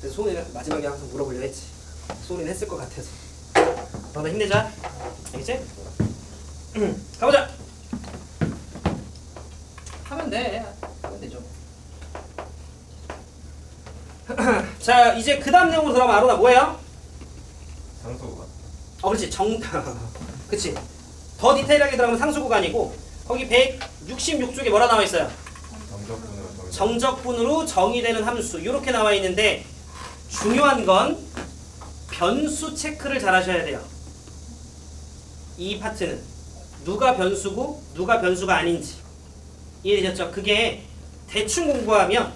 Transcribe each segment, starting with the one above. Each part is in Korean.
그래서 소은이는 마지막에 항상 물어보려 했지. 소은이는 했을 것 같아서. 너나 힘내자. 알겠지? 가보자. 하면 돼. 하면 되죠. 자, 이제 그 다음 내용으로 들어가면 아로나 뭐예요? 상수구간. 그렇지. 그치. 더 디테일하게 들어가면 상수구간이고 거기 166쪽에 뭐라 나와 있어요? 정적분으로 정의되는 함수. 이렇게 나와 있는데 중요한 건 변수 체크를 잘 하셔야 돼요. 이 파트는 누가 변수고 누가 변수가 아닌지 이해되셨죠? 그게 대충 공부하면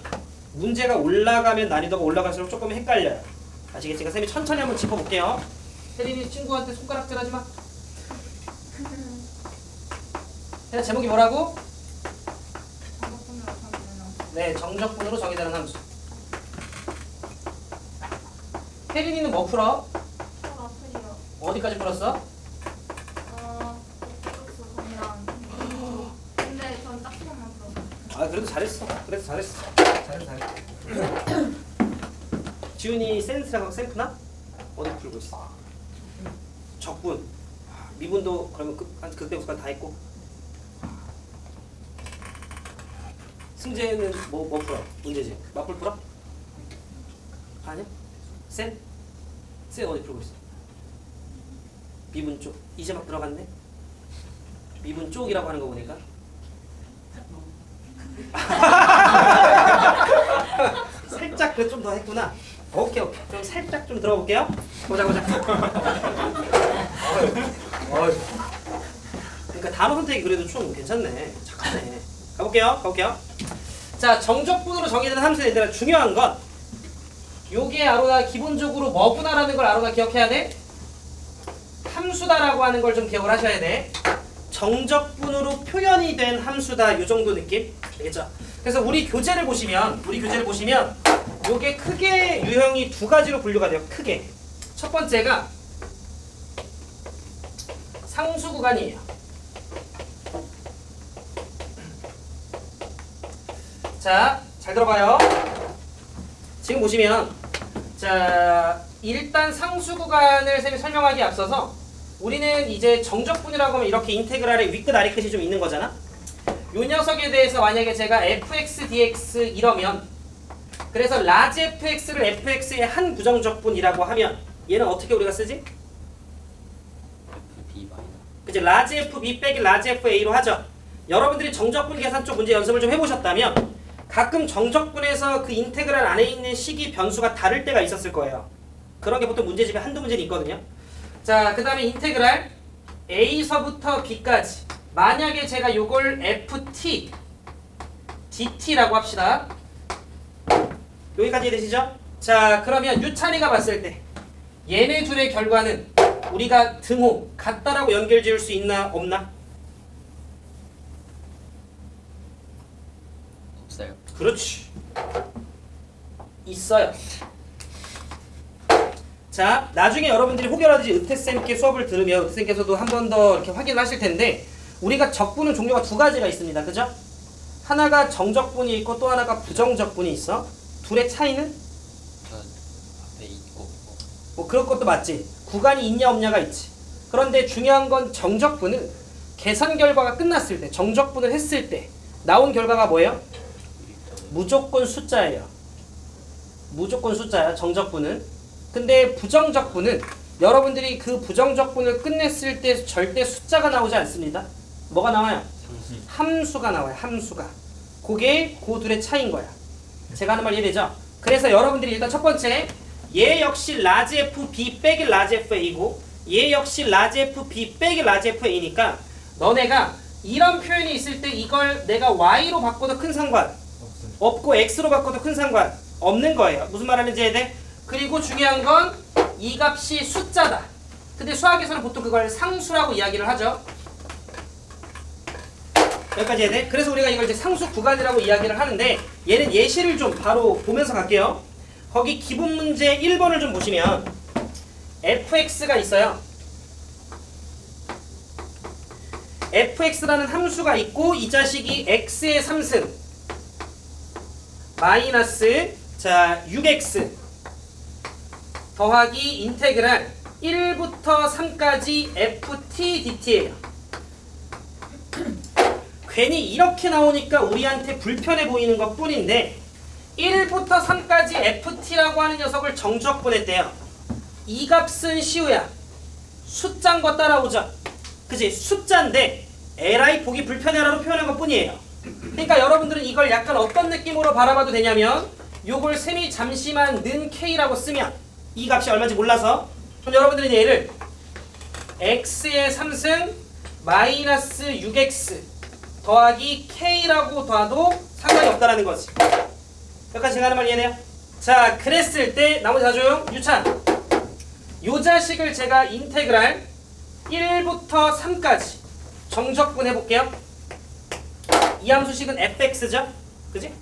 문제가 올라가면 난이도가 올라갈수록 조금 헷갈려요. 아시겠지만 쌤이 천천히 한번 짚어볼게요. 혜린이 친구한테 손가락질 하지 마. 혜린 제목이 뭐라고? 네, 정적분으로 정의되는 함수. 혜린이는 뭐 풀어? 어디까지 풀었어? 근데 전 딱 그것만 풀었어요. 아, 그래도 잘했어. 잘했어. 지훈이 센스라고 센프나? 어디 풀고 있어? 적분. 미분도 그러면 극대국까지 다 했고. 승재는 뭐 풀어? 문제지. 맞풀 풀어? 아니야? 센 어디 풀고 있어? 미분 쪽. 이제 막 들어갔네? 미분 쪽이라고 하는 거 보니까. 살짝 그 좀 더 했구나. 오케이. 그럼 살짝 좀 들어볼게요. 보자. 그러니까 단어 선택이 그래도 좀 괜찮네. 착하네. 가볼게요. 자, 정적분으로 정의되는 함수에 얘들아 중요한 건 요게 아로나 기본적으로 뭐구나라는 걸 아로나 기억해야 돼. 함수다라고 하는 걸 좀 기억을 하셔야 돼. 정적분으로 표현이 된 함수다. 요 정도 느낌? 알겠죠? 그래서 우리 교재를 보시면 요게 크게 유형이 두 가지로 분류가 돼요. 크게. 첫 번째가 상수 구간이에요. 자, 잘 들어봐요. 지금 보시면 자, 일단 상수 구간을 쌤이 설명하기에 앞서서 우리는 이제 정적분이라고 하면 이렇게 인테그랄의 윗끝 아래끝이 좀 있는 거잖아. 요 녀석에 대해서 만약에 제가 fx, dx 이러면 그래서 라지 fx를 fx의 한 부정적분이라고 하면 얘는 어떻게 우리가 쓰지? 그치? 라지 fb 빼기 라지 fa로 하죠. 여러분들이 정적분 계산 쪽 문제 연습을 좀 해보셨다면 가끔 정적분에서 그 인테그랄 안에 있는 식이 변수가 다를 때가 있었을 거예요. 그런 게 보통 문제집에 한두 문제는 있거든요. 자, 그 다음에 인테그랄 a서부터 b까지 만약에 제가 요걸 ft dt라고 합시다. 여기까지 되시죠? 자, 그러면 유찬이가 봤을 때 얘네 둘의 결과는 우리가 등호 같다라고 연결 지을 수 있나 없나? 없어요. 그렇지. 있어요. 자, 나중에 여러분들이 혹여라도 은태쌤께 수업을 들으면 은태쌤께서도 한 번 더 이렇게 확인하실 텐데 우리가 적분은 종류가 두 가지가 있습니다. 그죠? 하나가 정적분이 있고 또 하나가 부정적분이 있어. 둘의 차이는? 저 앞에 있고 뭐 그런 것도 맞지. 구간이 있냐 없냐가 있지. 그런데 중요한 건 정적분은 계산 결과가 끝났을 때, 정적분을 했을 때 나온 결과가 뭐예요? 무조건 숫자예요. 무조건 숫자야, 정적분은. 근데 부정적분은 여러분들이 그 부정적분을 끝냈을 때 절대 숫자가 나오지 않습니다. 뭐가 나와요? 함수가 나와요. 함수가. 그게 그 둘의 차이인 거야. 제가 하는 말 이해되죠? 그래서 여러분들이 일단 첫 번째 얘 역시 라지 f b 빼기 라지 f a고 얘 역시 라지 f b 빼기 라지 f a니까 너네가 이런 표현이 있을 때 이걸 내가 y로 바꿔도 큰 상관 없고 x로 바꿔도 큰 상관 없는 거예요. 무슨 말 하는지 이해돼? 그리고 중요한 건 이 값이 숫자다. 근데 수학에서는 보통 그걸 상수라고 이야기를 하죠. 여기까지 해야 돼? 그래서 우리가 이걸 이제 상수 구간이라고 이야기를 하는데 얘는 예시를 좀 바로 보면서 갈게요. 거기 기본 문제 1번을 좀 보시면 fx가 있어요. fx라는 함수가 있고 이 자식이 x의 3승 마이너스 자 6x 더하기 인테그랄 1부터 3까지 ft dt예요. 괜히 이렇게 나오니까 우리한테 불편해 보이는 것 뿐인데 1부터 3까지 ft라고 하는 녀석을 정적분했대요. 이 값은 시우야 숫자인 거 따라오죠. 그치? 숫자인데 li 보기 불편해라로 표현한 것 뿐이에요. 그러니까 여러분들은 이걸 약간 어떤 느낌으로 바라봐도 되냐면 요걸 셈이 잠시만 는 k라고 쓰면 이 값이 얼마인지 몰라서 그럼 여러분들은 얘를 x의 3승 마이너스 6x 더하기 k라고 둬도 상관이 없다라는 거지. 여기까지 제가 하는 말 이해해요? 자, 그랬을 때 나머지 다 조용. 유찬 요 자식을 제가 인테그랄 1부터 3까지 정적분 해볼게요. 이 함수식은 fx죠? 그지?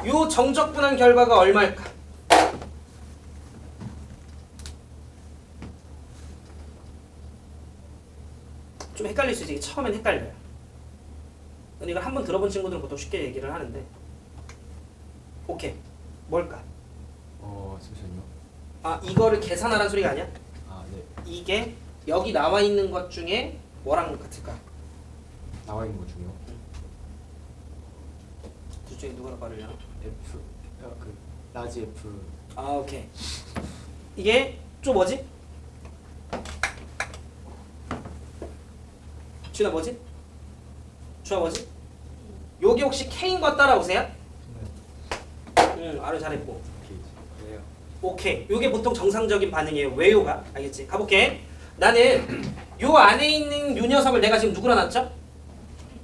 요 정적분한 결과가 얼마일까? 좀 헷갈릴 수 있지. 이게 처음엔 헷갈려요. 근데 이걸 한번 들어본 친구들은 보통 쉽게 얘기를 하는데 오케이. 뭘까? 잠시만요. 아, 이거를 계산하라는 소리가 아니야? 아, 네. 이게 여기 나와 있는 것 중에 뭐랑 같을까? 나와 있는 것 중에요. 둘 중에 누가 더 빠르려나? F, 그 라지 F. 아, 오케이. 이게 좀 뭐지? 준아 뭐지? 준아 뭐지? 요게 혹시 K인 거 따라오세요? 네. 아주 잘했고. 오케이. 왜요? 오케이. 요게 보통 정상적인 반응이에요. 왜요가? 알겠지? 가볼게. 나는 요 안에 있는 요 녀석을 내가 지금 누구라 놨죠?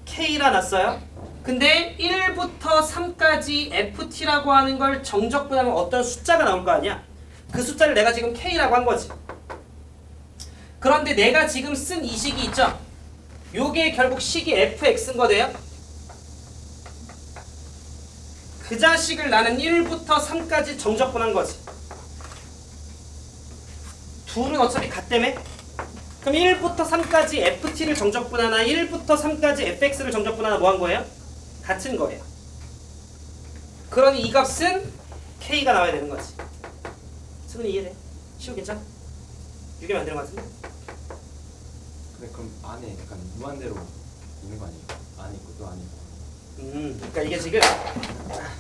K라 놨어요. 근데 1부터 3까지 FT라고 하는 걸 정적분하면 어떤 숫자가 나올 거 아니야? 그 숫자를 내가 지금 K라고 한 거지. 그런데 내가 지금 쓴 이 식이 있죠? 요게 결국 식이 fx인 거돼요. 그 자식을 나는 1부터 3까지 정적분한 거지. 둘은 어차피 같다며? 그럼 1부터 3까지 ft를 정적분하나 1부터 3까지 fx를 정적분하나 뭐 한 거예요? 같은 거예요. 그러니 이 값은 k가 나와야 되는 거지. 승은이 이해돼? 시우 괜찮아? 6개 만드는 거 같은데? 근데 그럼 안에 약간 무한대로 있는 거 아니에요? 안에 있고 또 안에 있고. 그러니까 이게 지금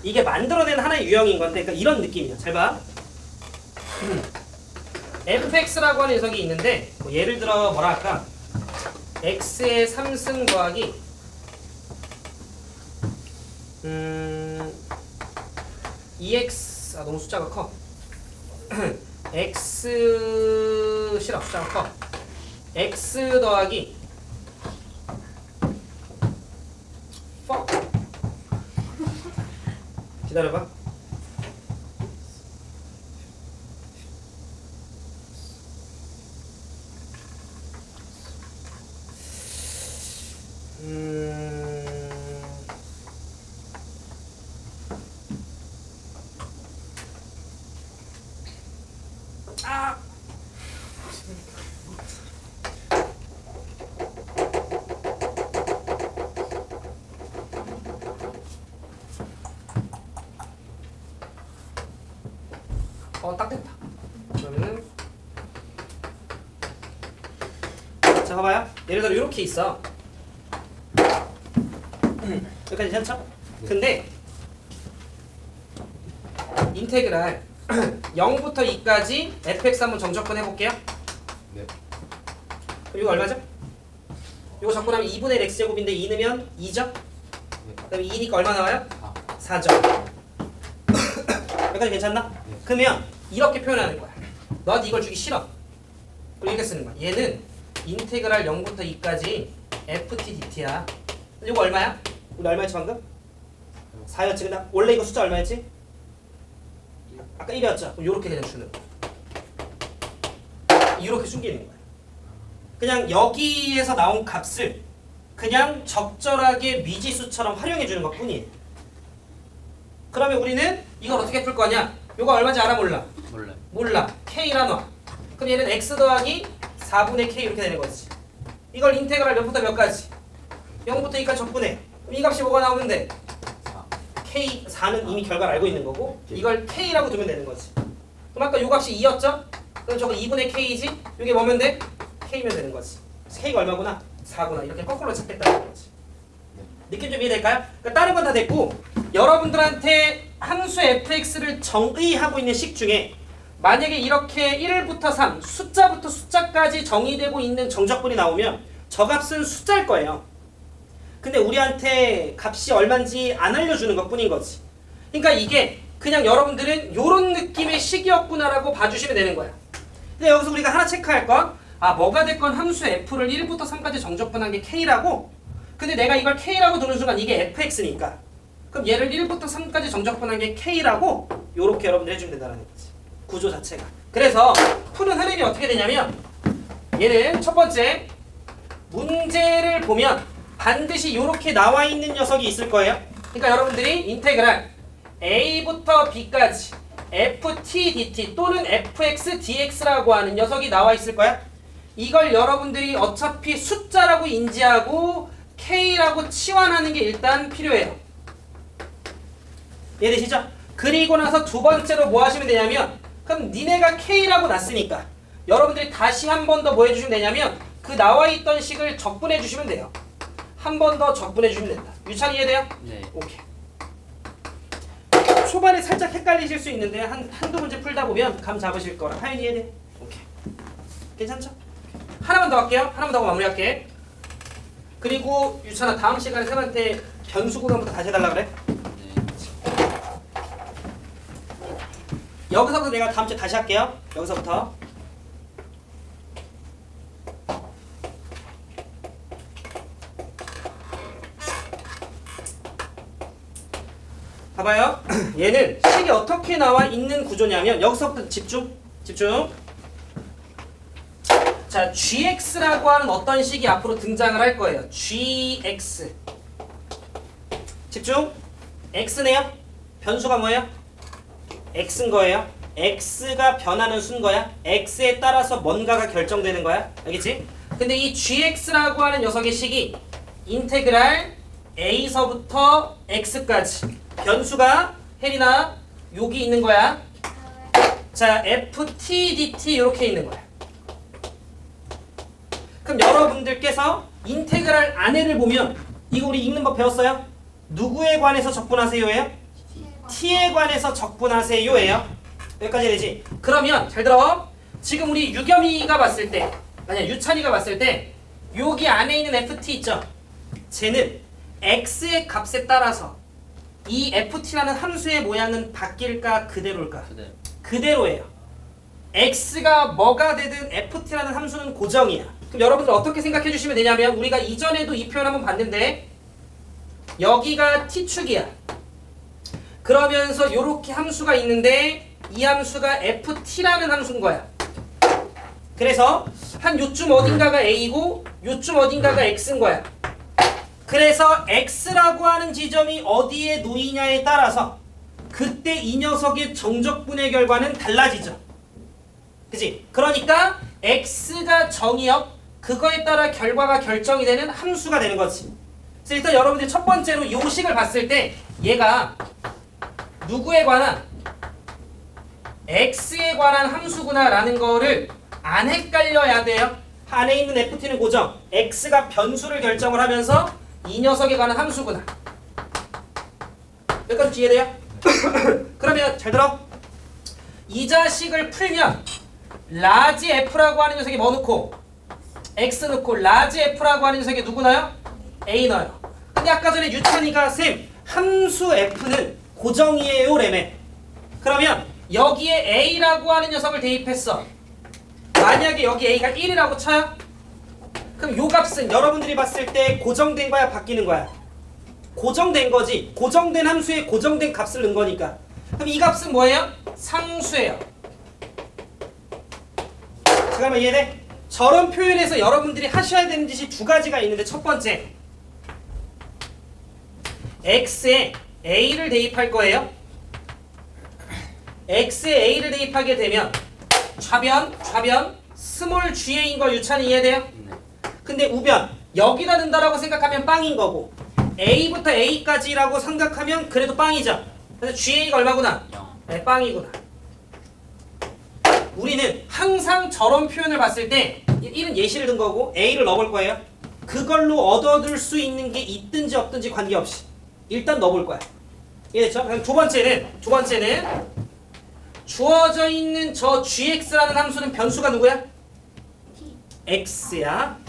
이게 만들어낸 하나의 유형인 건데, 그러니까 이런 느낌이야. 잘 봐. fx라고 하는 녀석이 있는데, 뭐 예를 들어 뭐라 할까? x의 3승 더하기 2x 너무 숫자가 커. x 싫어, 숫자가 커. x 더하기 4 기다려봐. 아! 딱 됐다. 그러면은 자, 봐봐요. 예를 들어 이렇게 있어. 여기까지 괜찮죠? 근데 인테그랄 0부터 2까지 fx 한번 정적분 해볼게요. 네. 이거 얼마죠? 이거 적분하면 2분의 1 x제곱인데 2 넣으면 2죠? 네. 그럼 2니까 얼마 나와요? 4. 4죠. 여기까지 괜찮나? 네. 그러면 이렇게 표현하는 거야. 너한테 이걸 주기 싫어. 그럼 이렇게 쓰는 거야. 얘는 인테그랄 0부터 2까지 ft dt야. 이거 얼마야? 우리 얼마였지 방금? 4였지. 근데 원래 이거 숫자 얼마였지? 아까 1이었죠? 그럼 요렇게 그냥 주는 거야. 이렇게 숨기는 거야. 그냥 여기에서 나온 값을 그냥 적절하게 미지수처럼 활용해 주는 것 뿐이에요. 그러면 우리는 이걸 어떻게 풀 거냐? 요거 얼마인지 알아 몰라? 몰라요. 몰라. K라 놔. 그럼 얘는 x 더하기 4분의 K 이렇게 되는 거지. 이걸 인테그랄 몇부터 몇까지? 0부터 2까지 적분해. 그럼 이 값이 뭐가 나오면 돼? 4. K, 4는 이미 결과를 알고 있는 거고 이걸 K라고 두면 되는 거지. 그럼 아까 요 값이 2였죠? 그럼 저거 2분의 K지? 이게 뭐면 돼? K면 되는 거지. K가 얼마구나? 4구나. 이렇게 거꾸로 찾겠다는 거지. 느낌 좀 이해될까요? 그러니까 다른 건 다 됐고 여러분들한테 함수 fx를 정의하고 있는 식 중에 만약에 이렇게 1부터 3 숫자부터 숫자까지 정의되고 있는 정적분이 나오면 저 값은 숫자일 거예요. 근데 우리한테 값이 얼마인지 안 알려주는 것 뿐인 거지. 그러니까 이게 그냥 여러분들은 요런 느낌의 식이었구나라고 봐주시면 되는 거야. 근데 여기서 우리가 하나 체크할 건 뭐가 됐건 함수 f를 1부터 3까지 정적분한 게 k라고. 근데 내가 이걸 k라고 두는 순간 이게 fx니까 그럼 얘를 1부터 3까지 정적분한 게 k라고 요렇게 여러분들 해주면 된다는 거지. 구조 자체가. 그래서 푸는 흐름이 어떻게 되냐면 얘는 첫 번째 문제를 보면 반드시 요렇게 나와 있는 녀석이 있을 거예요. 그러니까 여러분들이 인테그랄 a부터 b까지 ft dt 또는 fx dx라고 하는 녀석이 나와 있을 거야. 이걸 여러분들이 어차피 숫자라고 인지하고 k라고 치환하는 게 일단 필요해요. 이해되시죠? 그리고 나서 두 번째로 뭐 하시면 되냐면 그럼 니네가 k라고 놨으니까 여러분들이 다시 한 번 더 뭐 해주시면 되냐면 그 나와 있던 식을 적분해 주시면 돼요. 한 번 더 적분해 주시면 된다. 유찬이 이해돼요? 네. 오케이. 초반에 살짝 헷갈리실 수 있는데 한두 문제 풀다 보면 감 잡으실 거라. 하윤이 이해돼? 오케이. 괜찮죠? 하나만 더 할게요. 하나만 더 하고 마무리할게. 그리고 유찬아 다음 시간에 쌤한테 변수 구간부터 다시 해달라 그래. 여기서부터 내가 다음 주에 다시 할게요. 여기서부터. 봐봐요. 얘는 식이 어떻게 나와 있는 구조냐면 여기서부터 집중. 자, gx라고 하는 어떤 식이 앞으로 등장을 할 거예요. gx. 집중. x네요. 변수가 뭐예요? x인 거예요. x가 변하는 수인 거야. x에 따라서 뭔가가 결정되는 거야. 알겠지? 근데 이 gx라고 하는 녀석의 식이 인테그랄 a서부터 x까지 변수가 혜린아 여기 있는 거야. 자, ft dt 이렇게 있는 거야. 그럼 여러분들께서 인테그랄 안에를 보면 이거 우리 읽는 법 배웠어요? 누구에 관해서 적분하세요예요? t에 관해서 적분하세요예요. 여기까지 되지? 그러면 잘 들어. 지금 우리 유겸이가 봤을 때 아니야 유찬이가 봤을 때 여기 안에 있는 ft 있죠? 쟤는 x의 값에 따라서 이 ft라는 함수의 모양은 바뀔까 그대로일까? 그대로. 그대로예요. x가 뭐가 되든 ft라는 함수는 고정이야. 그럼 여러분들 어떻게 생각해 주시면 되냐면 우리가 이전에도 이 표현 한번 봤는데 여기가 t축이야. 그러면서 이렇게 함수가 있는데 이 함수가 ft라는 함수인 거야. 그래서 한 요쯤 어딘가가 a고 요쯤 어딘가가 x인 거야. 그래서 x라고 하는 지점이 어디에 놓이냐에 따라서 그때 이 녀석의 정적분의 결과는 달라지죠. 그치? 그러니까 x가 정의역 그거에 따라 결과가 결정이 되는 함수가 되는 거지. 그래서 일단 여러분들이 첫 번째로 요 식을 봤을 때 얘가 누구에 관한 x에 관한 함수구나 라는 거를 안 헷갈려야 돼요. 안에 있는 ft는 고정, x가 변수를 결정을 하면서 이 녀석에 관한 함수구나. 여기까지 이해돼요? 그러면 잘 들어. 이 자식을 풀면 라지 f라고 하는 녀석에 뭐 넣고 x 넣고 라지 f라고 하는 녀석에 누구 넣어요? a 넣어요. 근데 아까 전에 유찬이가 쌤 함수 f는 고정이에요 래매. 그러면 여기에 a라고 하는 녀석을 대입했어. 만약에 여기 a가 1이라고 쳐요? 그럼 요 값은 여러분들이 봤을 때 고정된 거야 바뀌는 거야? 고정된 거지. 고정된 함수에 고정된 값을 넣은 거니까. 그럼 이 값은 뭐예요? 상수예요. 잠깐만 이해돼? 저런 표현에서 여러분들이 하셔야 되는 짓이 두 가지가 있는데 첫 번째 x에 a를 대입할 거예요. x에 a를 대입하게 되면 좌변 스몰 ga인 거 유찬이 이해돼요? 네. 근데 우변 여기다 넣는다라고 생각하면 빵인 거고 a부터 a까지라고 생각하면 그래도 빵이죠. 그래서 ga가 얼마구나? 0. 네, 빵이구나. 우리는 항상 저런 표현을 봤을 때 1은 예시를 든 거고 A를 넣어볼 거예요. 그걸로 얻어둘 수 있는 게 있든지 없든지 관계없이 일단 넣어볼 거야. 이해됐죠? 그럼 두 번째는 주어져 있는 저 gx라는 함수는 변수가 누구야? x야.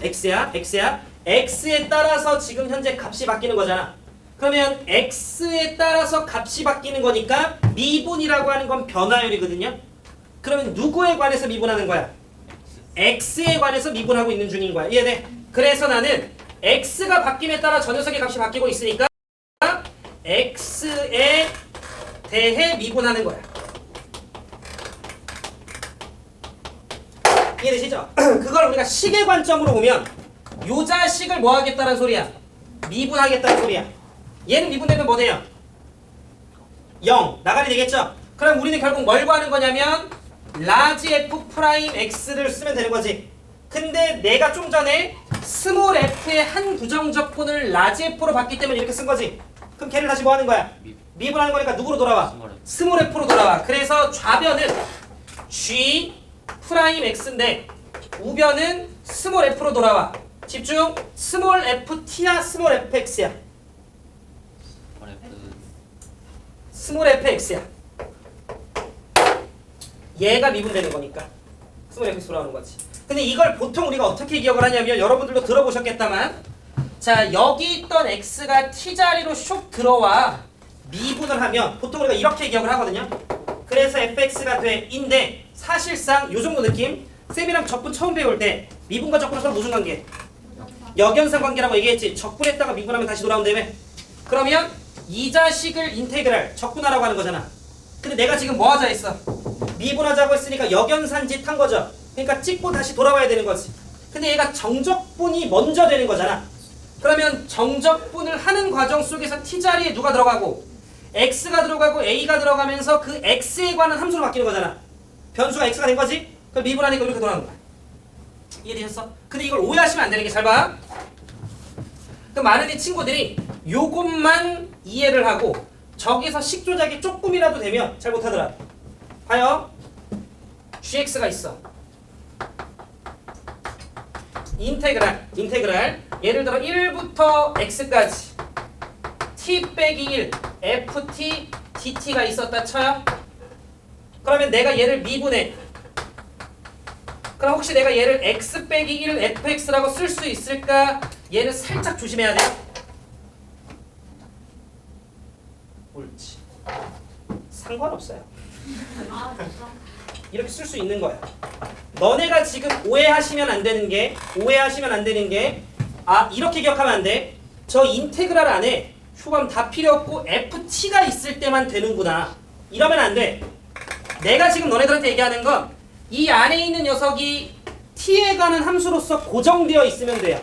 x에 따라서 지금 현재 값이 바뀌는 거잖아. 그러면 x에 따라서 값이 바뀌는 거니까 미분이라고 하는 건 변화율이거든요. 그러면 누구에 관해서 미분하는 거야? x에 관해서 미분하고 있는 중인 거야. 이해돼? 그래서 나는 x가 바뀜에 따라 저 녀석의 값이 바뀌고 있으니까 x에 대해 미분하는 거야. 이해되시죠? 그걸 우리가 식의 관점으로 보면 요 자식을 뭐 하겠다는 소리야? 미분하겠다는 소리야. 얘는 미분되면 뭐 돼요? 0 나가리 되겠죠? 그럼 우리는 결국 뭘 구하는 거냐면 라지 f 프라임 x를 쓰면 되는 거지. 근데 내가 좀 전에 스몰 f의 한 부정적분을 라지 f로 봤기 때문에 이렇게 쓴 거지. 그럼 걔를 다시 뭐 하는 거야? 미분하는 거니까 누구로 돌아와? 스몰 f로 돌아와. 그래서 좌변은 g 프라임 x인데 우변은 스몰 f로 돌아와. 집중. 스몰 ft야 스몰 fx야? 스몰 fx야. 얘가 미분되는 거니까 스몰 fx로 나오는 거지. 근데 이걸 보통 우리가 어떻게 기억을 하냐면 여러분들도 들어보셨겠다만 자 여기 있던 x가 t자리로 슉 들어와 미분을 하면 보통 우리가 이렇게 기억을 하거든요. 그래서 fx가 돼 인데 사실상 요 정도 느낌 쌤이랑 적분 처음 배울 때 미분과 적분은 서로 무슨 관계? 역연상 관계라고 얘기했지. 적분했다가 미분하면 다시 돌아온다며. 그러면 이 자식을 인테그랄 적분하라고 하는 거잖아. 근데 내가 지금 뭐 하자 했어? 미분하자고 했으니까 역연산짓 한 거죠. 그러니까 찍고 다시 돌아와야 되는 거지. 근데 얘가 정적분이 먼저 되는 거잖아. 그러면 정적분을 하는 과정 속에서 t자리에 누가 들어가고 x가 들어가고 a가 들어가면서 그 x에 관한 함수로 바뀌는 거잖아. 변수가 x가 된 거지? 그럼 미분하니까 이렇게 돌아오는 거야. 이해되셨어? 근데 이걸 오해하시면 안 되는 게 잘 봐. 그 많은 이 친구들이 요것만 이해를 하고 저기서 식 조작이 조금이라도 되면 잘 못하더라. 봐요. gx가 있어. 인테그랄 예를 들어 1부터 x까지 t 빼기 1 ft dt가 있었다 쳐요. 그러면 내가 얘를 미분해. 그럼 혹시 내가 얘를 x 빼기 1 fx라고 쓸 수 있을까? 얘는 살짝 조심해야 돼요. 옳지. 상관없어요. 아 진짜. 이렇게 쓸 수 있는 거야. 너네가 지금 오해하시면 안 되는 게 이렇게 기억하면 안 돼. 저 인테그랄 안에 휴감 다 필요 없고 ft가 있을 때만 되는구나. 이러면 안 돼. 내가 지금 너네들한테 얘기하는 건 이 안에 있는 녀석이 t에 관한 함수로서 고정되어 있으면 돼요.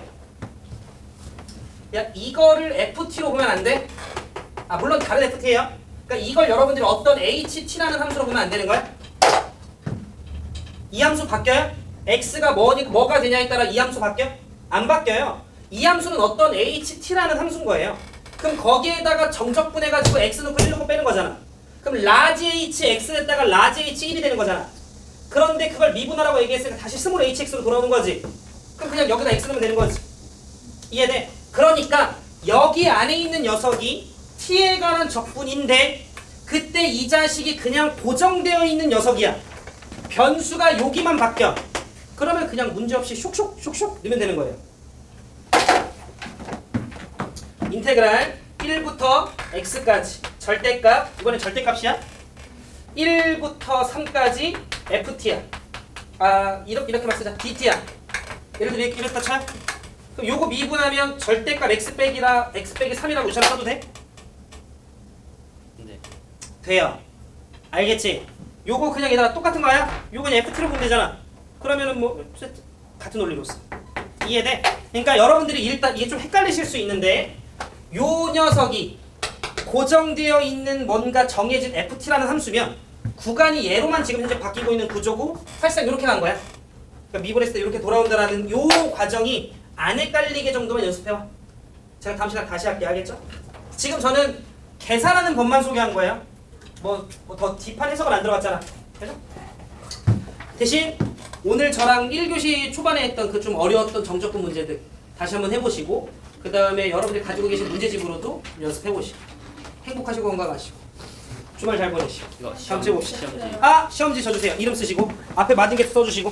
야 이거를 ft로 보면 안 돼? 아 물론 다른 ft예요. 그러니까 이걸 여러분들이 어떤 ht라는 함수로 보면 안 되는 거야? 이 함수 바뀌어요? x가 뭐가 되냐에 따라 이 함수 바뀌어? 안 바뀌어요. 이 함수는 어떤 ht라는 함수인 거예요. 그럼 거기에다가 정적분해가지고 x 넣고 1 넣고 빼는 거잖아. 그럼 라지 h x에다가 라지 h 1이 되는 거잖아. 그런데 그걸 미분하라고 얘기했으니까 다시 스몰 hx로 돌아오는 거지. 그럼 그냥 여기다 x 넣으면 되는 거지. 이해돼? 그러니까 여기 안에 있는 녀석이 t에 관한 적분인데 그때 이 자식이 그냥 고정되어 있는 녀석이야. 변수가 여기만 바뀌어. 그러면 그냥 문제없이 슉슉 넣으면 되는 거예요. 인테그랄 1부터 x까지 절대값, 이번엔 절대값이야. 1부터 3까지 ft야. 아 이렇게만 쓰자. dt야. 예를 들어 이렇게 쳐. 그럼 요거 미분하면 절대값 x 빼기 3이라고 유찬 써도 돼? 네. 돼요. 알겠지? 요거 그냥 얘들아 똑같은 거야? 요건 ft로 보면 되잖아. 그러면은 뭐 같은 논리로 써. 이해돼? 그러니까 여러분들이 일단 이게 좀 헷갈리실 수 있는데 요 녀석이 고정되어 있는 뭔가 정해진 ft라는 함수면 구간이 얘로만 지금 현재 바뀌고 있는 구조고 사실상 이렇게 간 거야. 그러니까 미분했을 때 이렇게 돌아온다라는 요 과정이 안 헷갈리게 정도만 연습해와. 제가 다음 시간 다시 할게요. 알겠죠? 지금 저는 계산하는 법만 소개한 거예요. 뭐 더 딥한 해석은 안 들어갔잖아. 그죠? 대신 오늘 저랑 1교시 초반에 했던 그 좀 어려웠던 정적분 문제들 다시 한번 해보시고 그 다음에 여러분들이 가지고 계신 문제집으로도 연습해보시고 행복하시고 건강하시고 주말 잘 보내시고 이거 다음 주에 봅시다. 시험지. 시험지 써주세요. 이름 쓰시고 앞에 맞은 게 써주시고